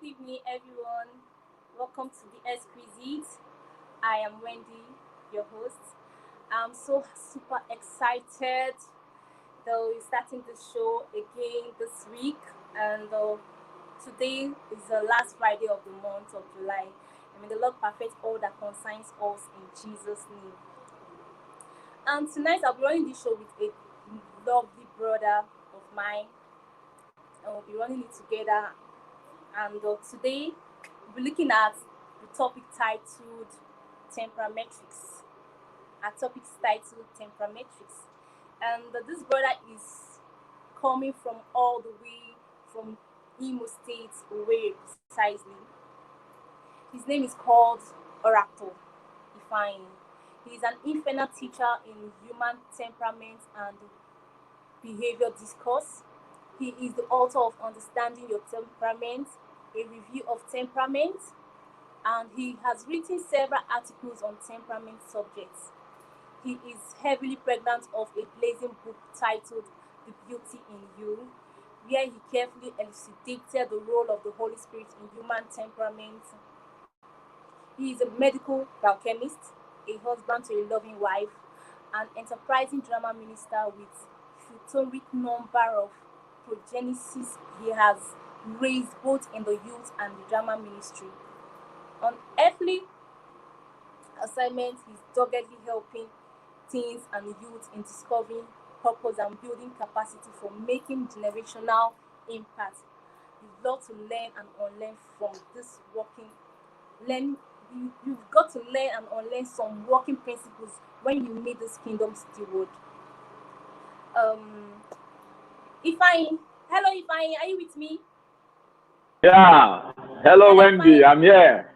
good evening, everyone. Welcome to the Exquisite. I am Wendy, your host. I'm so super excited. Though we're starting the show again this week, and today is the last Friday of the month of July. I mean, the Lord perfect all that concerns us in Jesus' name. And tonight I'll be running this show with a lovely brother of mine, and we'll be running it together. And today we'll be looking at the topic titled Temperamatrix. Our topic is titled Temperamatrix. And this brother is coming from all the way from Imo State, away precisely. His name is called Oracle Ifeanyi. He is an infernal teacher in human temperament and behavior discourse. He is the author of Understanding Your Temperament, a review of temperament, and he has written several articles on temperament subjects. He is heavily pregnant of a blazing book titled The Beauty in You, where he carefully elucidated the role of the Holy Spirit in human temperament. He is a medical biochemist, a husband to a loving wife, an enterprising drama minister with plethoric number of progenesis he has raised both in the youth and the drama ministry. On earthly assignment, he's doggedly helping teens and youth in discovering purpose and building capacity for making generational impact. You've got to learn and unlearn from this you've got to learn and unlearn some working principles when you meet this kingdom steward. Ifeanyi, hello Ifeanyi, are you with me? Yeah. Hello, Wendy. I'm here.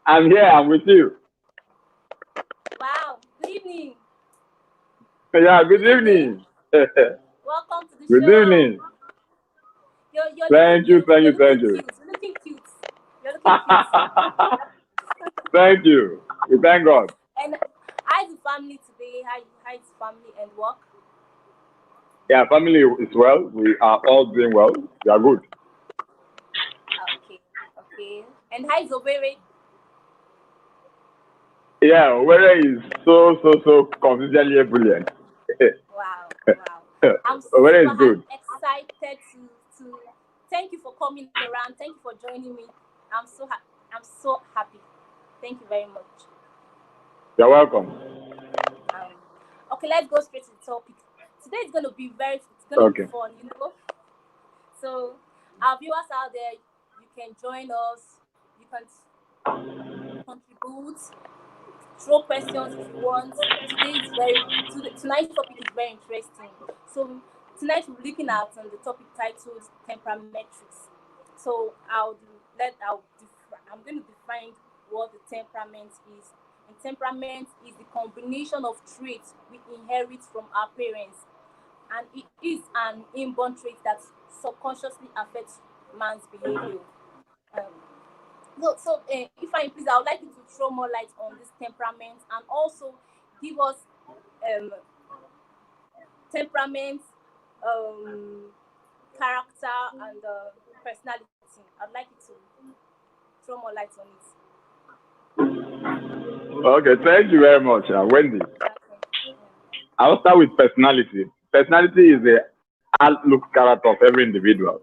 I'm with you. Wow. Good evening. Yeah, good evening. Welcome to the Good show. evening. You're Thank you. You're looking cute. Thank you. We thank God. And how's the family today? How's family and work? Yeah, family is well. We are all doing well. We are good. Okay. And how's Owerri? Yeah, weather is so conveniently brilliant. Wow. I'm Weather is good. excited to thank you for coming around. Thank you for joining me. I'm so happy. Thank you very much. You're welcome. Okay, let's go straight to the topic. Today is going to be be fun, So, our viewers out there, you can join us. You can contribute, throw questions if you want. Tonight's topic is very interesting. So, tonight we're looking at the topic titled Temperamatrix. So, I'm going to define what the temperament is. And temperament is the combination of traits we inherit from our parents, and it is an inborn trait that subconsciously affects man's behavior. If please, I would like you to throw more light on this temperament and also give us temperament, character, and personality. I'd like you to throw more light on it. Okay, thank you very much, Wendy. I'll start with personality. Personality is the outlook character of every individual.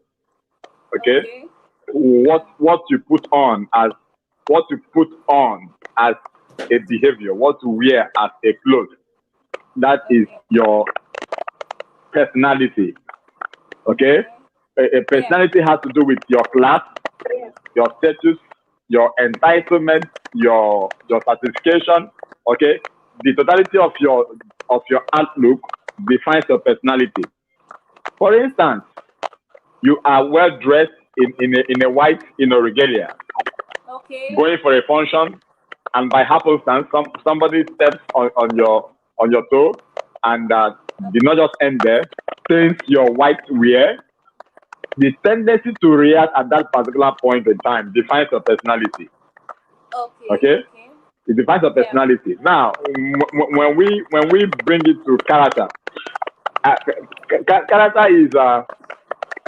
Okay? What you put on as a behavior, what you wear as a cloth, that is your personality. Okay? A personality has to do with your class, your status, your entitlement, your certification. Okay? The totality of your outlook defines your personality. For instance, you are well dressed in a white regalia, going for a function, and by happenstance somebody steps on your toe and did not just end there. Since your white wear, the tendency to react at that particular point in time defines your personality. Okay? It defines your personality. Yeah. Now, when we bring it to character, character is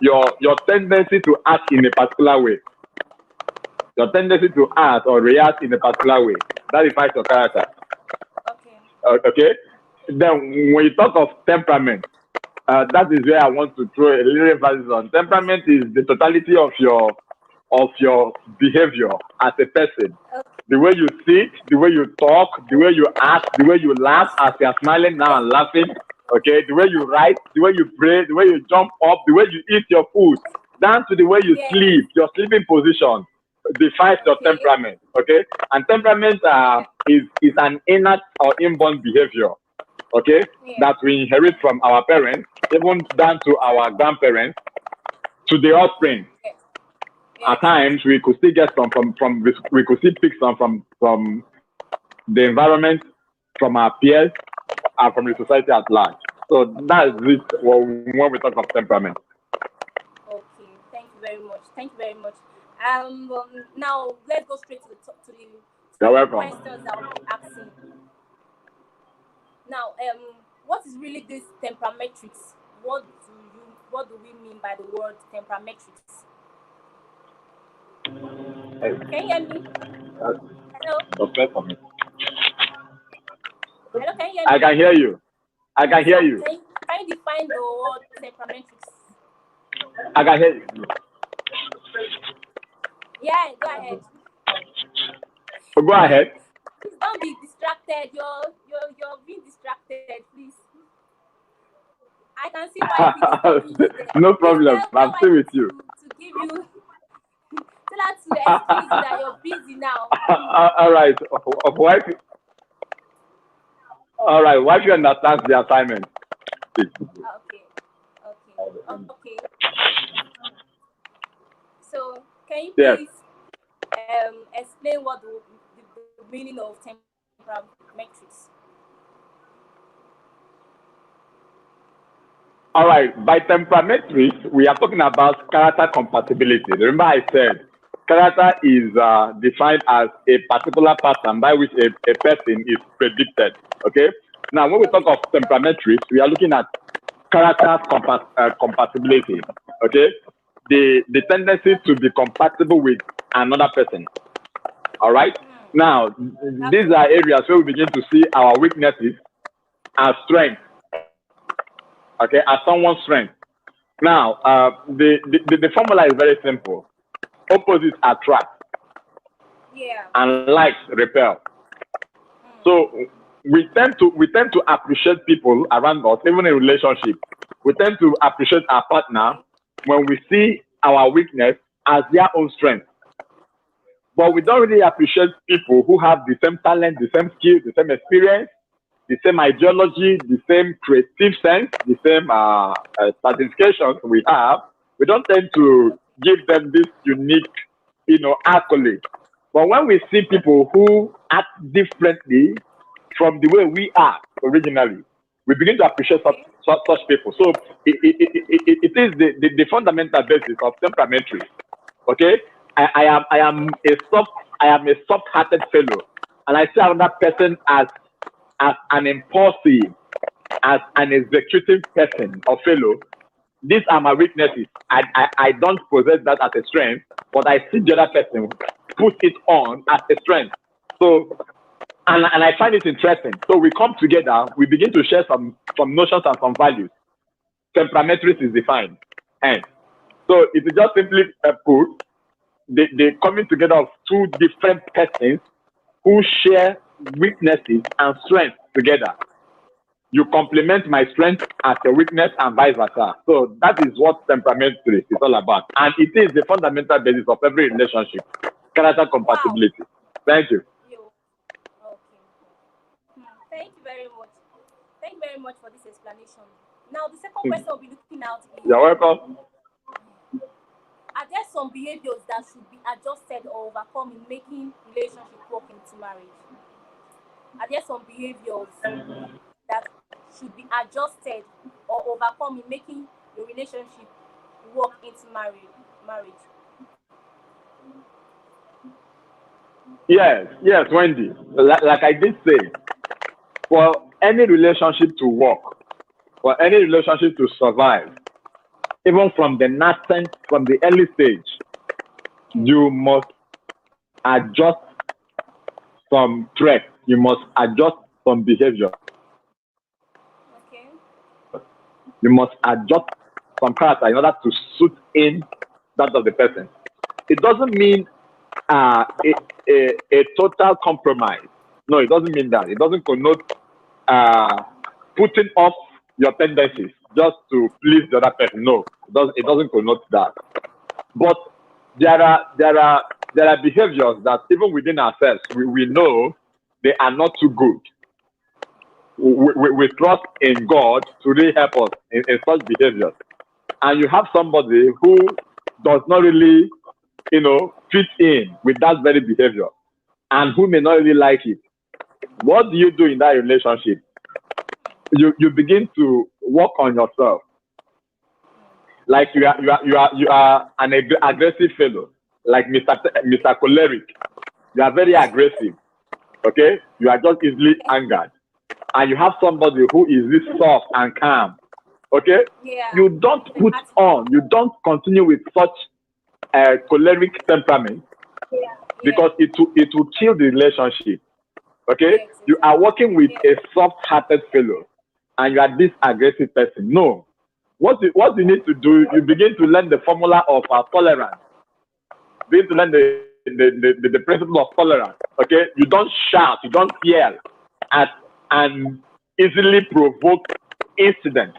your tendency to act in a particular way, your tendency to act or react in a particular way. That defines your character. Okay. Okay. Then when you talk of temperament, that is where I want to throw a little emphasis on. Temperament is the totality of your behavior as a person. The way you sit, the way you talk, the way you act, the way you laugh as you are smiling now and laughing. Okay, the way you write, the way you pray, the way you jump up, the way you eat your food, down to the way you Yes. sleep, your sleeping position defines your Okay. temperament. Okay, and temperament Yeah. is an innate or inborn behavior. Okay, Yeah. that we inherit from our parents, even down to our grandparents, to the offspring. Yes. At Yes. times, we could still get some from we could still pick some from the environment, from our peers, and from the society at large. So that is it when we talk of temperament. Okay. Thank you very much. Thank you very much. Now let's go straight to You're the welcome. questions I'll be asking. Now, what is really this temperamatrix? What do we mean by the word temperamatrix? Can you hear me? That's Hello? okay for me. Hello, can you hear I me? can hear you. I can hear So you. can you define the word temperamatrix? I can hear you. Yeah, go ahead. Go ahead. Please don't be distracted. You're being distracted, please. I can see why it is calling you there. No Please problem. I'm tell still wife with you. to give you tell her to excuse you that you're busy now. All right. Why? All right. Why do you understand the assignment? Okay. Okay. So can you Yes. please explain what the meaning of temperamatrix? All right. By temperamatrix, we are talking about character compatibility. Remember, I said character is defined as a particular pattern by which a person is predicted. Okay. Now, when we talk Okay. of temperamatrix, we are looking at character compatibility. Okay. The tendency to be compatible with another person. All right. Now, these Okay. are areas where we begin to see our weaknesses as strength. Okay, as someone's strength. Now, the formula is very simple. Opposites attract Yeah. and likes repel. So we tend to appreciate people around us, even in relationship. We tend to appreciate our partner Okay. when we see our weakness as their own strength. But we don't Okay. really appreciate people who have the same talent, the same skill, the same experience, the same ideology, the same creative sense, the same certifications we have. We don't tend to give them this unique, accolade. But when we see people who act differently from the way we are originally, we begin to appreciate Okay. such people. So it is the fundamental basis of temperamentary. Okay, I am Okay. a soft-hearted fellow, and I see another person as an impulsive, as an executive person or fellow. These are my weaknesses. I don't possess that as a strength, but I see the other person put it on as a strength. So and I find it interesting. So we come together, we begin to share some notions and some values. Temperamatrix is defined. And so it is just simply put the coming together of two different persons who share weaknesses and strengths together. You complement my strength as a weakness and vice versa. So that is what temperamental is all about. And it is the fundamental basis of every relationship. Character Wow. compatibility. Thank you. You. Okay. Thank you very much. Thank you very much for this explanation. Now, the second question we'll be looking at is: You're welcome. are there some behaviors that should be adjusted or overcome in making relationship work into marriage? Are there some behaviors that should be adjusted or overcome in making your relationship work into marriage? Yes, Wendy. Like I did say, for any relationship to work, for any relationship to survive, even from the nascent, from the early stage, you must adjust some traits. You must adjust some behavior. Okay. You must adjust some character in order to suit in that of the person. It doesn't mean a total compromise. No, it doesn't mean that. It doesn't connote putting off your tendencies just to please the other person. No, it doesn't connote that. But there are behaviors that even within ourselves we know they are not too good. We trust in God to really help us in such behaviors. And you have somebody who does not really, fit in with that very behavior and who may not really like it. What do you do in that relationship? You begin to work on yourself. Like you are an aggressive fellow, like Mr. Choleric. You are very aggressive. Okay, you are just easily angered, and you have somebody who is this soft and calm. Okay, Yeah. you don't put on, you don't continue with such a choleric temperament because it will kill the relationship. Okay, Yes, you are exactly. working with a soft-hearted fellow, and you are this aggressive person. No, what you need to do, you begin to learn the formula of tolerance. Begin to learn the principle of tolerance. Okay, you don't shout, you don't yell at an easily provoked incident.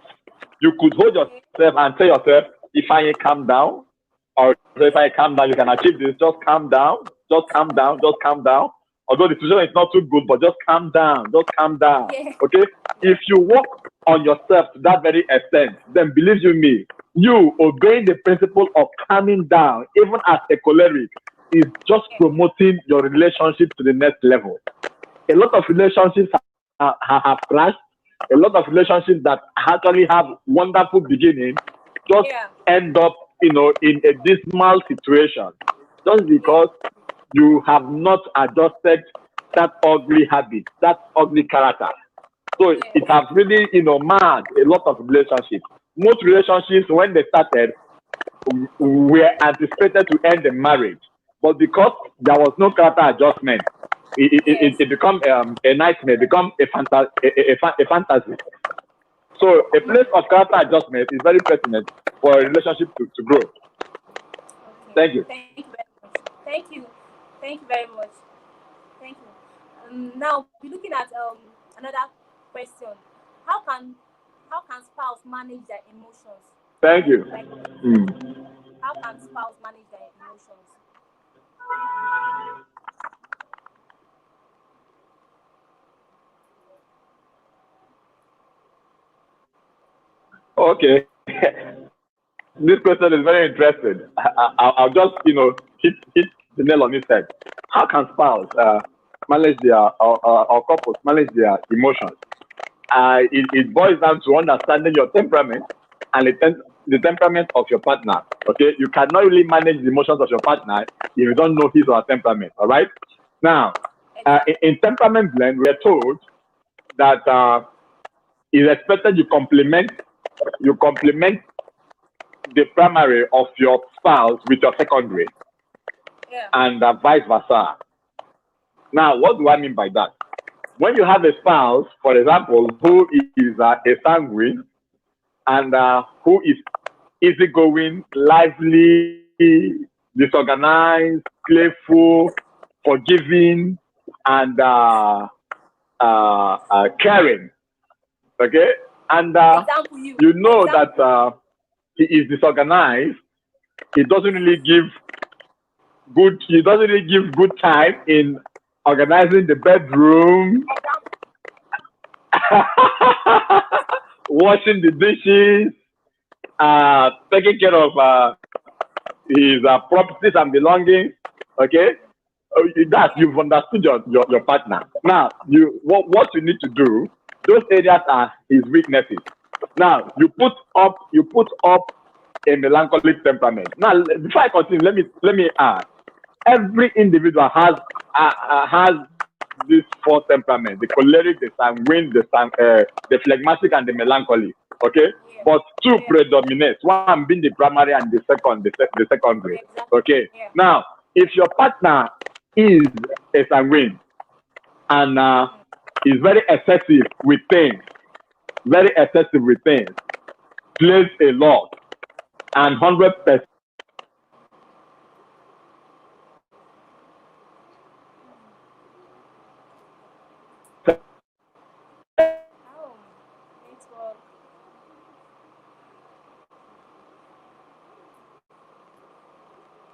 You could hold yourself and tell yourself, if I calm down, or if I calm down, you can achieve this. Just calm down, just calm down, just calm down. Although the situation is not too good, but just calm down, just calm down. Yeah. Okay? If you work on yourself to that very extent, then believe you me, you obeying the principle of calming down, even as a choleric, is just promoting your relationship to the next level. A lot of relationships have crashed. A lot of relationships that actually have wonderful beginning just Yeah. end up, in a dismal situation, just Yeah. because you have not adjusted that ugly habit, that ugly character. So Yes. it has really, marred a lot of relationships. Most relationships, when they started, were anticipated to end in marriage, but because there was no character adjustment, Yes. it become a nightmare, become a fantasy. So a place of character adjustment is very pertinent for a relationship to grow. Okay. Thank you. Thank you very much. Thank you. Thank you very much. Thank you. Now we're looking at another question. How can how can spouse manage their emotions? Thank you. Like, Mm. how can spouse manage their emotions? Okay. This question is very interesting. I'll just, hit the nail on its head. How can spouse manage their or couples manage their emotions? It boils down to understanding your temperament and the temperament of your partner. Okay, you cannot really manage the emotions of your partner if you don't know his or her temperament. All right. Now, Exactly. in temperament blend, we are told that it's expected you complement the primary of your spouse with your secondary, Yeah. and vice versa. Now, what do I mean by that? When you have a spouse, for example, who is a sanguine and who is easygoing, lively, disorganized, playful, forgiving, and caring, okay? And Example you. you know Example that you. he is disorganized. He doesn't really give He doesn't really give good time in organizing the bedroom, washing the dishes, taking care of his properties and belongings. Okay, that Yeah. you've understood your partner. Now, what you need to do. Those areas are his weaknesses. Now, you put up a melancholic temperament. Now, before I continue, let me add. Every individual has these four temperaments: the choleric, the sanguine, the phlegmatic, and the melancholy. Okay, but two predominate. One being the primary and the secondary. Okay. Now, if your partner is a sanguine and is very excessive with things, plays a lot, and 100%.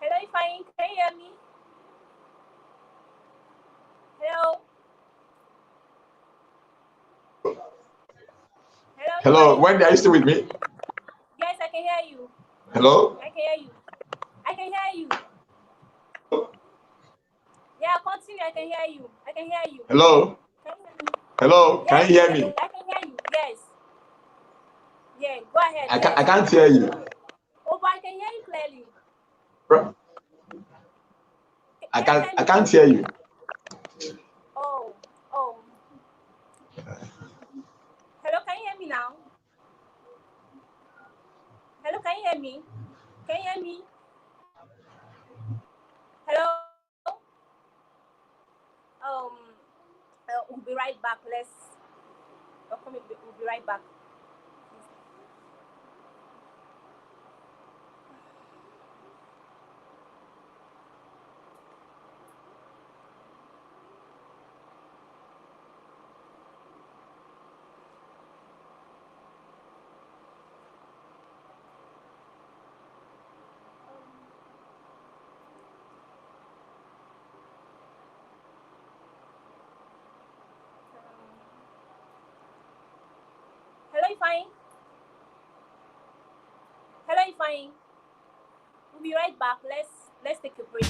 Hello, Ifeanyi, can you hear me? Hello? Hello, Wendy, are you still with me? Yes, I can hear you. Hello? I can hear you. I can hear you. Yeah, continue. I can hear you. I can hear you. Hello? Hello? Can you hear me? I can hear you. Yes. Yeah, go ahead. I can't hear you. Oh, but I can hear you clearly. I can't hear you. Oh. Hello, can you hear me now? Hello, can you hear me? Can you hear me? Hello? We'll be right back. We'll be right back. Hello, Ifeanyi. Hello, Ifeanyi. We'll be right back. Let's take a break.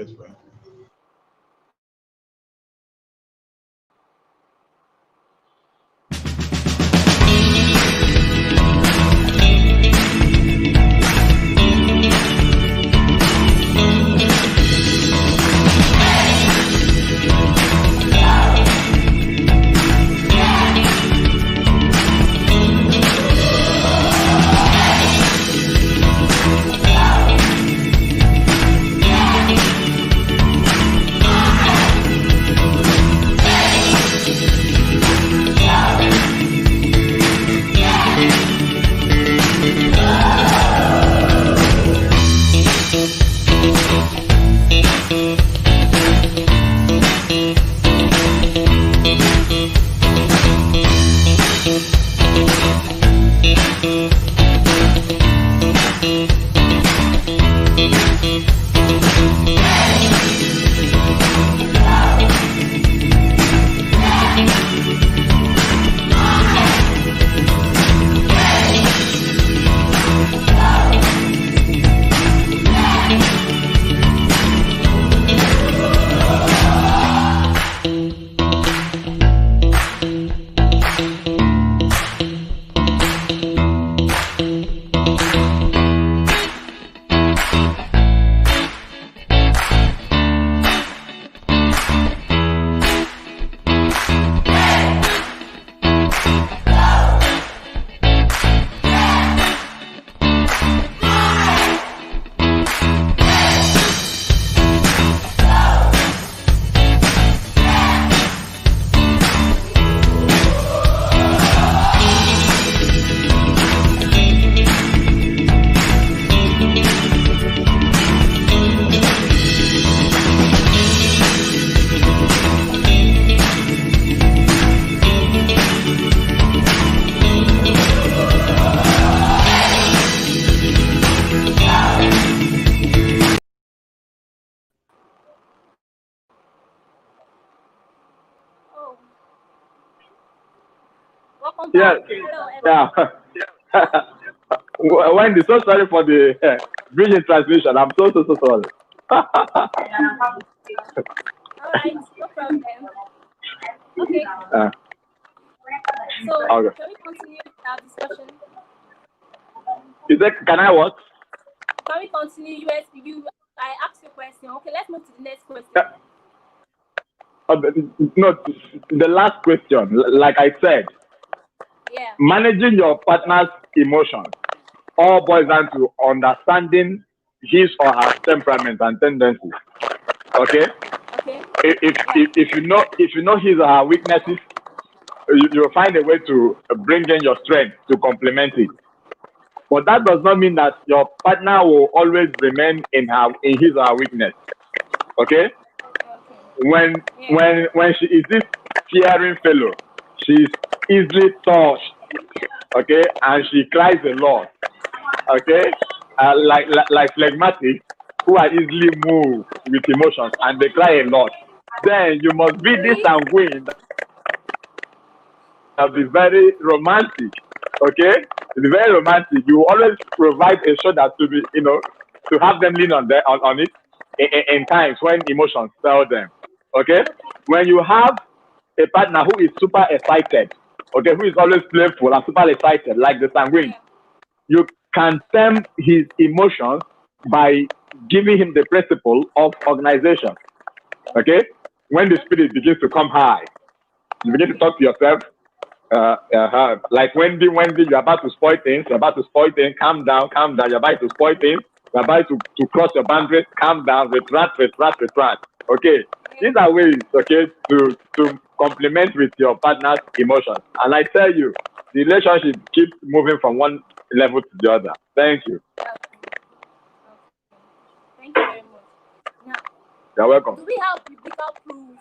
That's fine. Oh, welcome Yes. back. Hello, everyone. Yeah. Wendy, so sorry for the bridging transmission. I'm so sorry. All right, no problem. Okay, Uh, so okay. can we continue our discussion? Is that, can I what? Can we continue? I asked you a question. Okay, let's move to the next question. Yeah. No, the last question. Like I said, Yeah. managing your partner's emotions all boils down to understanding his or her temperament and tendencies. Okay. Okay. If you know his or her weaknesses, you'll find a way to bring in your strength to complement it. But that does not mean that your partner will always remain in his or her weakness. Okay? Okay. When she is this fearing fellow, she's easily touched. Okay, and she cries a lot. Okay, like phlegmatic, who are easily moved with emotions and they cry a lot. Then you must be this sanguine that be very romantic. Okay, it's very romantic. You always provide a shoulder to be, to have them lean on it in times when emotions fail them. Okay, when you have a partner who is super excited, okay, who is always playful and super excited, like the sanguine, you can tame his emotions by giving him the principle of organization. Okay, when the spirit begins to come high, you begin to talk to yourself. Like Wendy, you're about to spoil things. Calm down. You're about to spoil things. You're about to cross your boundaries. Calm down. Retreat. Okay, these are ways, okay, to complement with your partner's emotions. And I tell you, the relationship keeps moving from one level to the other. Thank you. Thank you very much. Now, you're welcome. Do we have biblical proof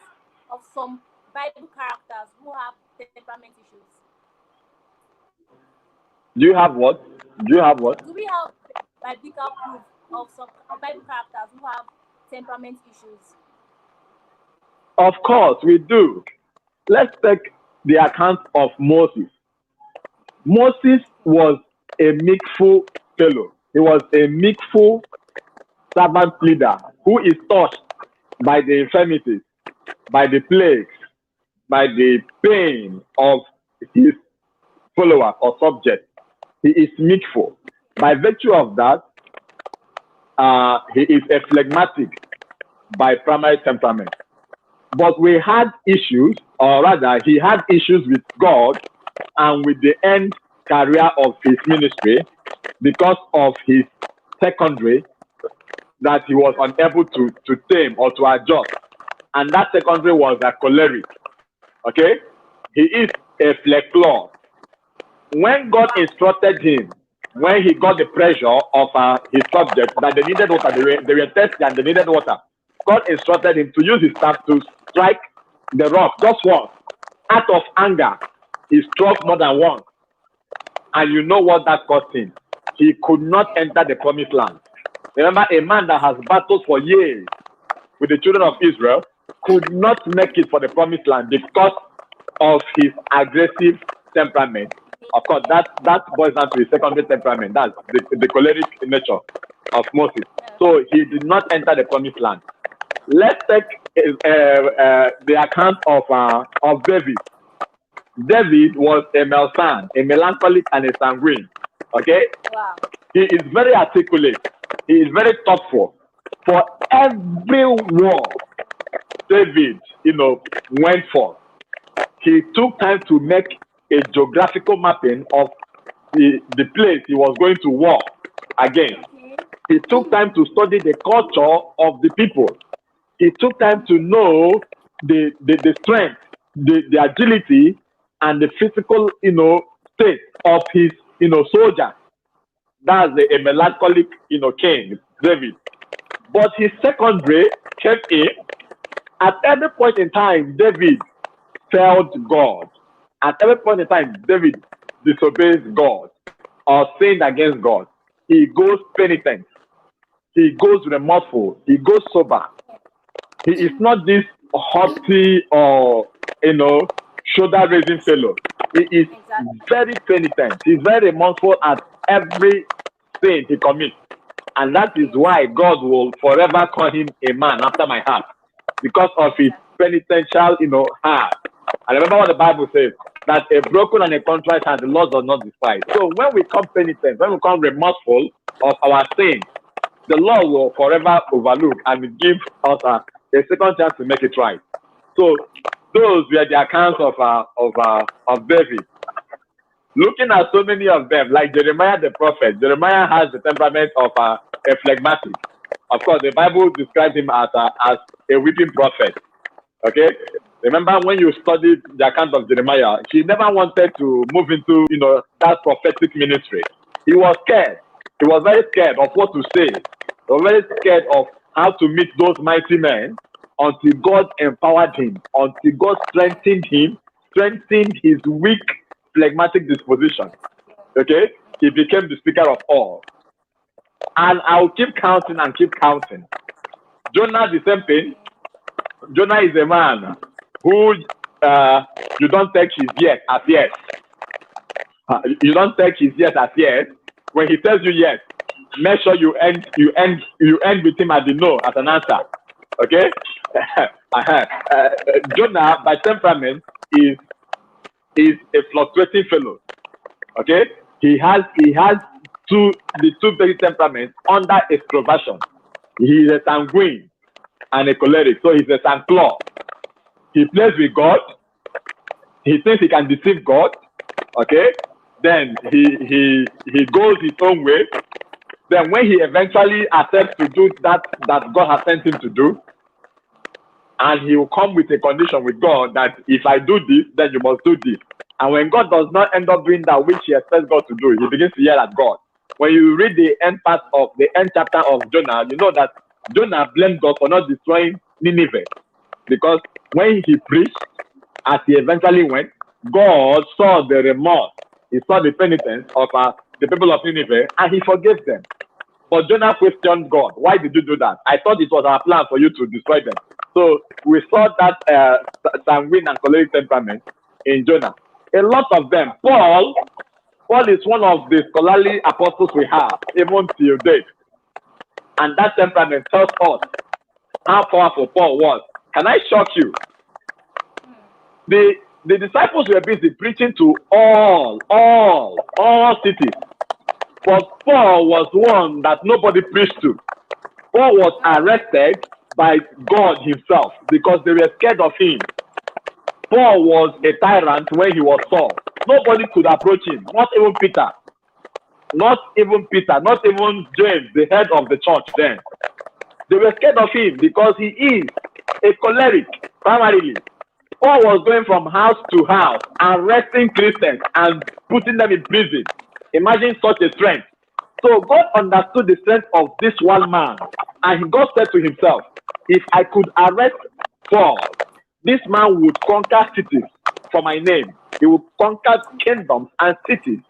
of some Bible characters who have temperament issues? Do you have what? Do we have biblical proof of some Bible characters who have temperament issues? Of course, we do. Let's take the account of Moses. Moses was a meekful fellow. He was a meekful servant leader who is touched by the infirmities, by the plagues, by the pain of his follower or subject. He is meekful. By virtue of that, he is a phlegmatic by primary temperament. But we had issues, or rather, he had issues with God and with the end career of his ministry because of his secondary that he was unable to tame or to adjust. And that secondary was a choleric. Okay? He is a phlegclaw. When God instructed him, when he got the pressure of his subject that they needed water, they were thirsty and they needed water, God instructed him to use his staff to strike the rock just once. Out of anger, he struck more than once. And you know what that cost him? He could not enter the promised land. Remember, a man that has battled for years with the children of Israel could not make it for the promised land because of his aggressive temperament. Of course, that boils down to his secondary temperament. That's the choleric nature of Moses. So he did not enter the promised land. Let's take the account of David. David was a Melsan, a melancholic and a sanguine. Okay? Wow. He is very articulate. He is very thoughtful. For every war David, went for, he took time to make a geographical mapping of the place he was going to war against. He took time to study the culture of the people. He took time to know the strength, the agility, and the physical, state of his, soldier. That's a melancholic, king, David. But his secondary came in. At every point in time, David failed God. At every point in time, David disobeys God or sinned against God. He goes penitent. He goes remorseful. He goes sober. He is not this haughty or, shoulder-raising fellow. He is very penitent. He's very remorseful at every sin he commits. And that is why God will forever call him a man after my heart, because of his penitential, heart. And remember what the Bible says, that a broken and a contrite heart the Lord does not despise. So when we come penitent, when we come remorseful of our sin, the Lord will forever overlook and give us a second chance to make it right. So those were the accounts of David. Looking at so many of them, like Jeremiah the prophet, Jeremiah has the temperament of a phlegmatic. Of course, the Bible describes him as a weeping prophet. Okay? Remember when you studied the account of Jeremiah, he never wanted to move into, that prophetic ministry. He was scared. He was very scared of what to say. He was very scared of how to meet those mighty men until God empowered him, until God strengthened him, strengthened his weak, phlegmatic disposition. Okay? He became the speaker of all. And I'll keep counting and keep counting. Jonah, the same thing. Jonah is a man who you don't take his yes as yes. You don't take his yes as yes. When he tells you yes, make sure you end with him at the no as an answer. Okay? Jonah, by temperament, is a fluctuating fellow. Okay? He has the two basic temperaments under extroversion. He is a sanguine and a choleric, so he's a sanclaw. He plays with God. He thinks he can deceive God. Okay? Then he goes his own way. Then when he eventually accepts to do that God has sent him to do, and he will come with a condition with God that if I do this, then you must do this. And when God does not end up doing that which he expects God to do, he begins to yell at God. When you read the end chapter of Jonah, you know that Jonah blamed God for not destroying Nineveh. Because when he preached, as he eventually went, God saw the remorse. He saw the penitence of the people of Nineveh, and he forgave them. But Jonah questioned God. Why did you do that? I thought it was our plan for you to destroy them. So we saw that sanguine and choleric temperament in Jonah. A lot of them. Paul is one of the scholarly apostles we have, even till date. And that temperament tells us how powerful Paul was. Can I shock you? The disciples were busy preaching to all cities. But Paul was one that nobody preached to. Paul was arrested by God himself because they were scared of him. Paul was a tyrant when he was Saul. Nobody could approach him, not even Peter. Not even James, the head of the church then. They were scared of him because he is a choleric, primarily. Paul was going from house to house, arresting Christians and putting them in prison. Imagine such a strength. So God understood the strength of this one man, and God said to himself, if I could arrest Paul, this man would conquer cities for my name. He would conquer kingdoms and cities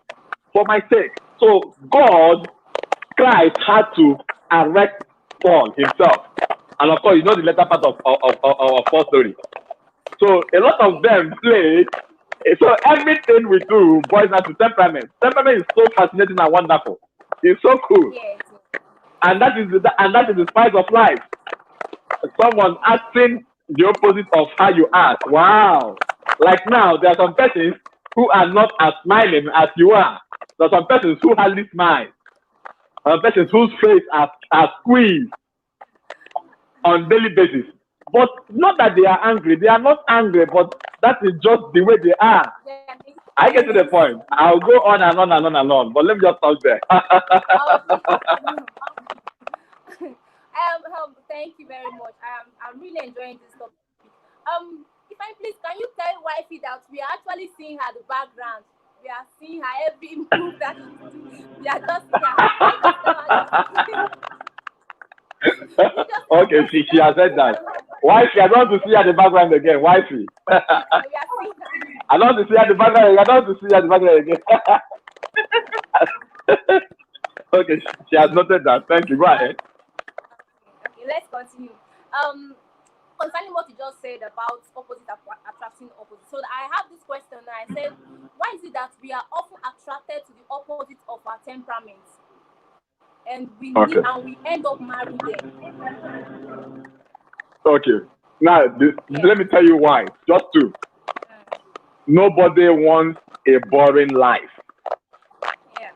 for my sake. So God, Christ, had to arrest Paul himself. And of course, you know the latter part of Paul's story. So a lot of them play. So everything we do boils down to temperament. Temperament is so fascinating and wonderful. It's so cool. Yes. And that is the spice of life. Someone acting the opposite of how you act. Wow. Like now, there are some persons who are not as smiling as you are. There are some persons who hardly smile. There are persons whose face are squeezed on daily basis. But not that they are angry. They are not angry, but that is just the way they are. I get to the point. I'll go on and on and on and on, but let me just stop there. Thank you very much. I'm really enjoying this topic. If I please, can you tell wifey that we are actually seeing her the background? We are seeing her every move that she does. We are just Okay, she has said that. Wifey, I don't want to see her at the background again. Wifey. I don't want to see her at the background. I don't want to see her at the background again. Okay, she has noted that. Thank you. Go ahead. Okay, let's continue. Concerning what you just said about opposite attracting opposite. So I have this question. I said, why is it that we are often attracted to the opposite of our temperament, and we end up marrying them? Okay. Now, let me tell you why. Just two. Nobody wants a boring life. Yeah.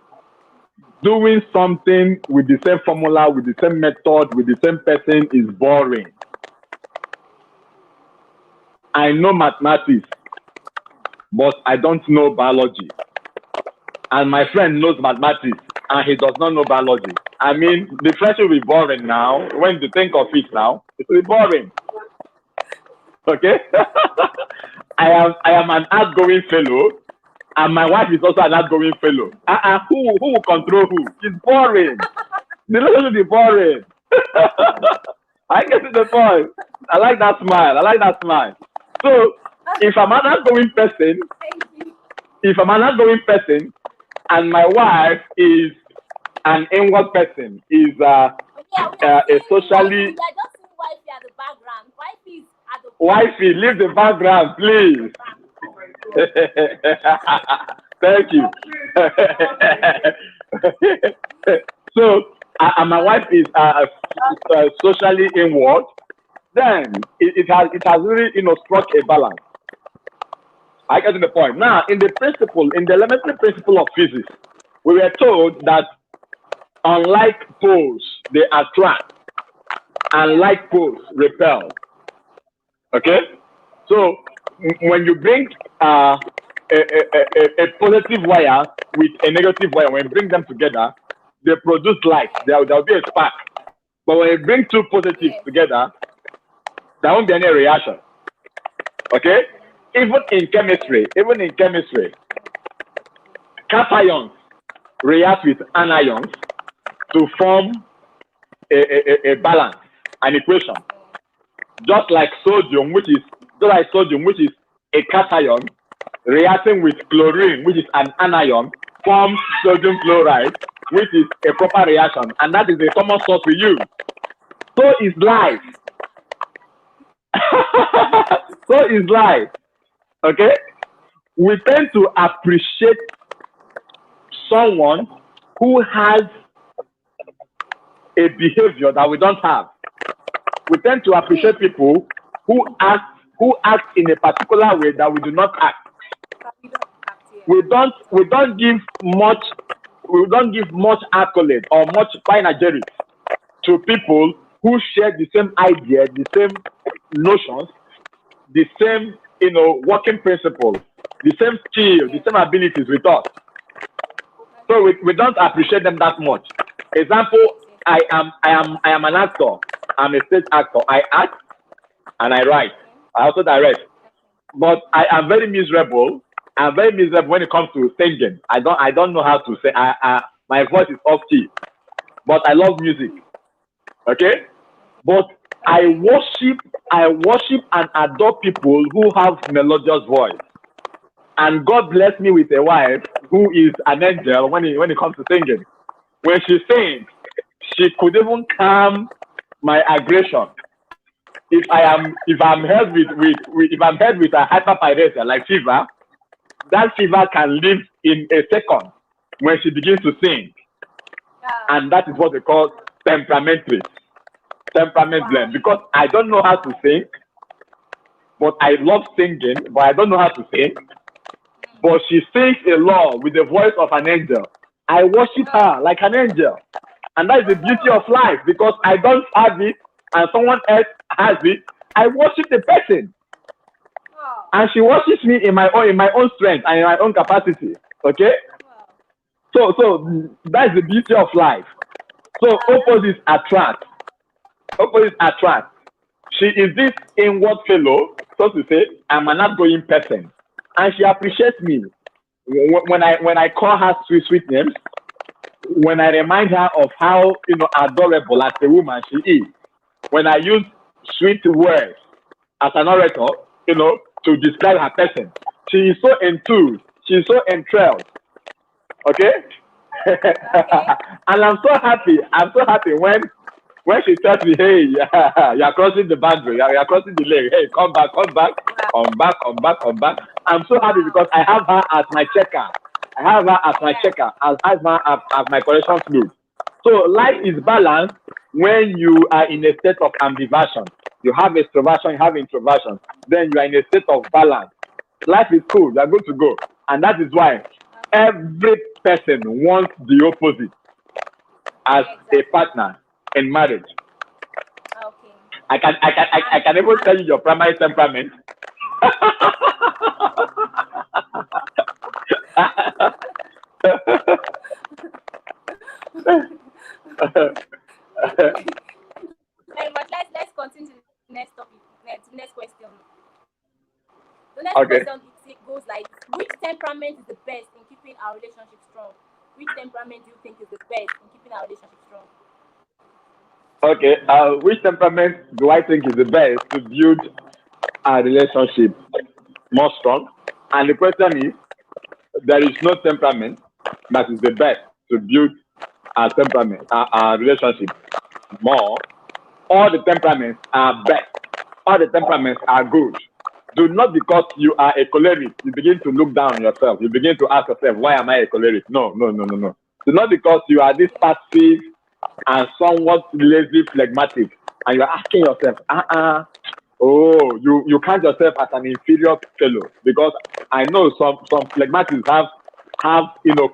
Doing something with the same formula, with the same method, with the same person is boring. I know mathematics, but I don't know biology. And my friend knows mathematics, and he does not know biology. I mean, the friendship will be boring now. When you think of it now, it will be boring. Okay? I am an outgoing fellow, and my wife is also an outgoing fellow. Who will control who? It's boring. The relationship will be boring. I get to the point. I like that smile. So, if I'm an outgoing person, and my wife is an inward person, is a socially. We are just seeing wifey at the background. Wifey is at the. Wifey, leave the background, please. Thank you. So, and my wife is socially inward. Then it has really struck a balance. I get to the point. Now, in the elementary principle of physics, we were told that unlike poles, they attract, and like poles repel. Okay? So, when you bring a positive wire with a negative wire, when you bring them together, they produce light. There will be a spark. But when you bring two positives together, there won't be any reaction. Okay? Even in chemistry, cations react with anions to form a balance, an equation. Just like sodium, which is a cation, reacting with chlorine, which is an anion, forms sodium chloride, which is a proper reaction, and that is a common source we use. So is life. So is life. Okay? We tend to appreciate someone who has a behavior that we don't have. we tend to appreciate people who act in a particular way that we do not act. We don't give much accolade or much panegyric to people who share the same idea, the same notions, the same working principles, the same skill, the same abilities with us. So we don't appreciate them that much. Example, I am an actor. I'm a stage actor. I act and I write. I also direct. But I am very miserable. I'm very miserable when it comes to singing. I don't know how to sing. My voice is off key. But I love music. Okay? But I worship and adore people who have melodious voice. And God bless me with a wife who is an angel when it comes to singing. When she sings, she could even calm my aggression. If I'm held with a hyperpyrexia like fever, that fever can leave in a second when she begins to sing. And that is what they call temperament blend. Because I don't know how to sing, but I love singing, but I don't know how to sing. But she sings a lot with the voice of an angel. I worship her like an angel. And that is the beauty of life, because I don't have it and someone else has it. I worship the person. And she worships me in my own strength and in my own capacity. Okay? So that's the beauty of life. So opposites attract. She is this inward fellow, so to say. I'm an outgoing person. And she appreciates me when I call her sweet names, when I remind her of how adorable as a woman she is, when I use sweet words as an orator, to describe her person. She is so enthused, she is so enthralled. Okay? And I'm so happy when she tells me, hey, you're crossing the boundary, you're crossing the leg, hey, come back. I'm so happy because I have her as my checker. I have her as my correction fluid. So life is balanced when you are in a state of ambiversion. You have extroversion, you have introversion. Then you are in a state of balance. Life is cool, you are good to go. And that is why every person wants the opposite as a partner in marriage. Okay. I can even tell you your primary temperament. But let's continue to the next topic. Next question. The next Okay. question goes like, which temperament is the best in keeping our relationship strong? Which temperament do you think is the best in keeping our relationship strong? Okay. Which temperament do I think is the best to build a relationship more strong? And the question is, there is no temperament that is the best to build a relationship more. All the temperaments are best. All the temperaments are good. Do not, because you are a choleric, you begin to look down on yourself. You begin to ask yourself, why am I a choleric? No. Do not, because you are this passive and somewhat lazy, phlegmatic, and you are asking yourself, you count yourself as an inferior fellow, because I know some phlegmatics have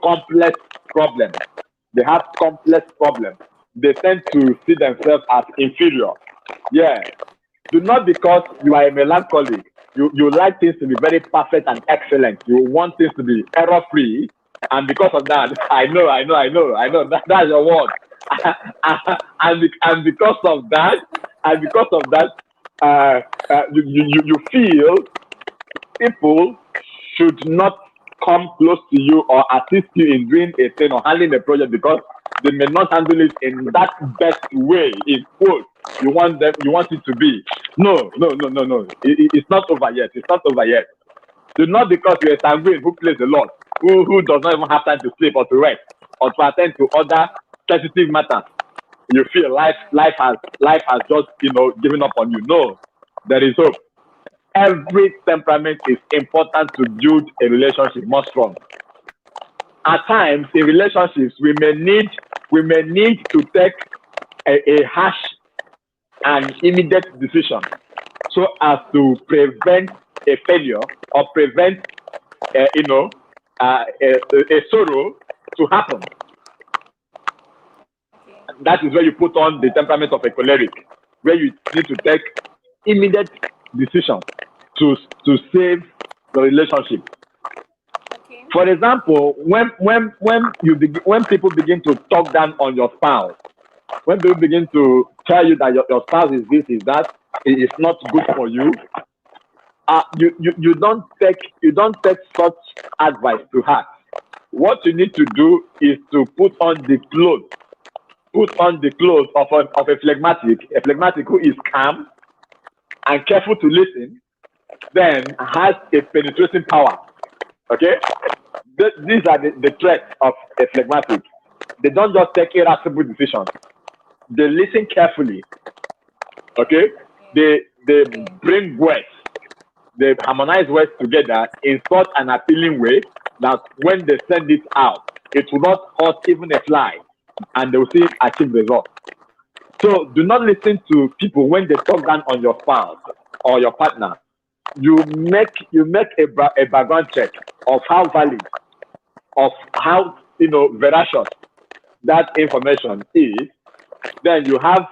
complex problems. They have complex problems. They tend to see themselves as inferior. Yeah. Do not, because you are a melancholic, you like things to be very perfect and excellent. You want things to be error-free, and because of that, I know, that's your word. and because of that, you feel people should not come close to you or assist you in doing a thing or handling a project, because they may not handle it in that best way, in quote, you want it to be. No. It's not over yet. Do not, because you're a sanguine who plays a lot, who does not even have time to sleep or to rest or to attend to other sensitive matters, you feel life has just given up on you. No, there is hope. Every temperament is important to build a relationship more strong. At times in relationships, we may need to take a harsh an immediate decision so as to prevent a failure or prevent, a sorrow to happen. Okay. That is where you put on the temperament of a choleric, where you need to take immediate decision to save the relationship. Okay. For example, when people begin to talk down on your spouse, when people begin to tell you that your spouse is this, is that, it is not good for you, you don't take such advice to heart. What you need to do is to put on the clothes of a phlegmatic who is calm and careful to listen, then has a penetrating power. Okay, these are the traits of a phlegmatic. They don't just take irascible decisions. They listen carefully. Okay, Yeah. they Yeah. bring words. They harmonize words together in such an appealing way that when they send it out, it will not hurt even a fly, and they will still achieve results. So do not listen to people when they talk down on your spouse or your partner. You make a background check of how valid, of how veracious that information is. Then you have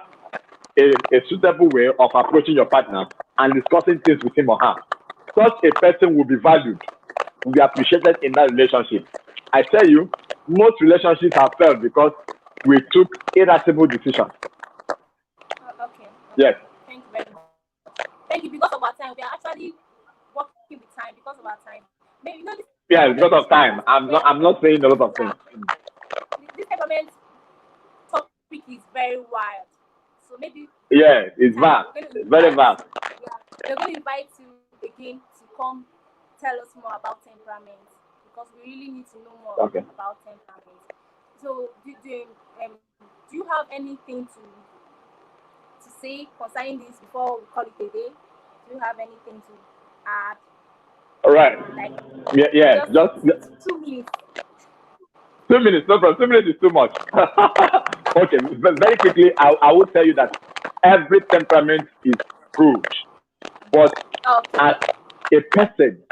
a suitable way of approaching your partner and discussing things with him or her. Such a person will be valued, will be appreciated in that relationship. I tell you, most relationships have failed because we took irascible decisions. Okay. Yes, Okay. Thank you very much. Thank you. Because of our time, we are actually working with time because of our time. Maybe this yes, temperament because issue of are time. most I'm not saying a lot of things. this temperament topic is very wild. So maybe Yeah, it's time vast, we're going to it's very invite, vast. yeah, we're going to invite you again to come tell us more about temperament because we really need to know more Okay. about temperament. So do you have anything to say concerning this before we call it a day? Do you have anything to add? All right. Like Yeah, yeah. just Just 2 minutes. 2 minutes. No problem. 2 minutes is too much. Okay. Very quickly, I will tell you that every temperament is good, but as Okay. a person,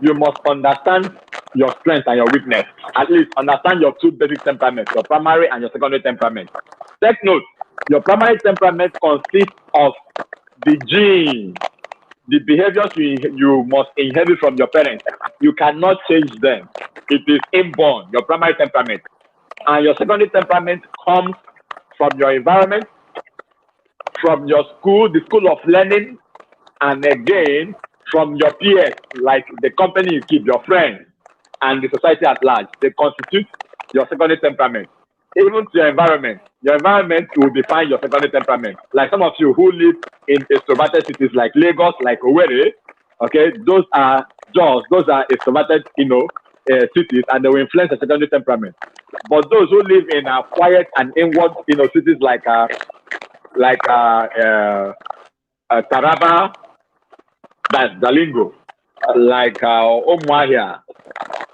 you must understand your strength and your weakness. At least understand your two basic temperaments, your primary and your secondary temperament. Take note, your primary temperament consists of the gene, the behaviors you must inherit from your parents. You cannot change them. It is inborn, your primary temperament. And your secondary temperament comes from your environment, from your school, the school of learning, and again from your peers, like the company you keep, your friends, and the society at large. They constitute your secondary temperament. Even to your environment will define your secondary temperament. Like some of you who live in extroverted cities like Lagos, like Owerri, okay, those are extroverted, cities, and they will influence the secondary temperament. But those who live in quiet and inward, cities like Taraba, that's Dalingo, like Umuahia,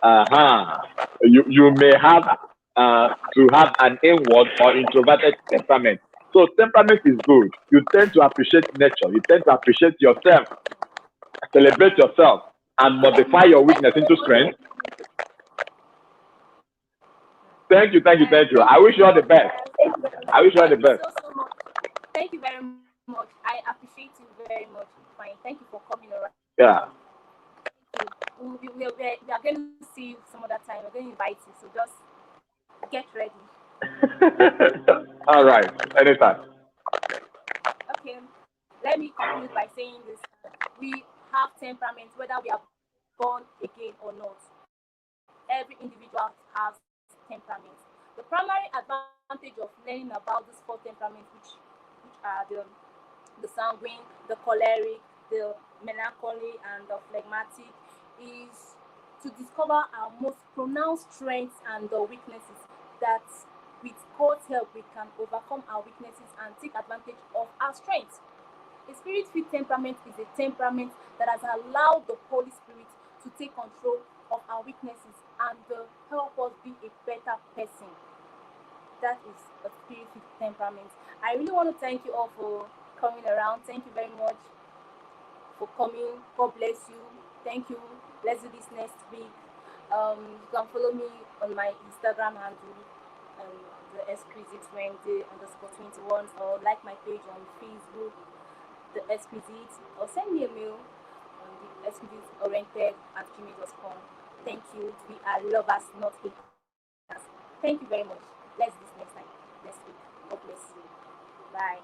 uh-huh. You may have to have an inward or introverted temperament. So temperament is good. You tend to appreciate nature. You tend to appreciate yourself, celebrate yourself, and modify your Thank weakness you so into much. strength. Thank you, thank you, thank you. Thank I you wish so you all the much. best. I wish you all the Thank you best. so much. Thank you very much. I appreciate you very much. Fine. Thank you for coming around. Yeah. We are going to see you some other time. We're going to invite you. So just get ready. All right. Anytime. Okay. Let me conclude by saying this. We have temperaments, whether we are born again or not. Every individual has temperaments. The primary advantage of learning about these four temperaments, which are the sanguine, the choleric, the melancholy, and the phlegmatic, is to discover our most pronounced strengths and the weaknesses that with God's help we can overcome our weaknesses and take advantage of our strengths. A spirit-filled temperament is a temperament that has allowed the Holy Spirit to take control of our weaknesses and help us be a better person. That is a spirit-filled temperament. I really want to thank you all for coming around. Thank you very much for coming. God bless you. Thank you. Let's do this next week. You can follow me on my Instagram handle, the Exquisite Wendy _21, or like my page on Facebook, the Exquisite, or send me a mail on the exquisiteoriented@gmail.com. Thank you. We are lovers, not haters. Thank you very much. Let's do this next time, next week. God bless you. Bye.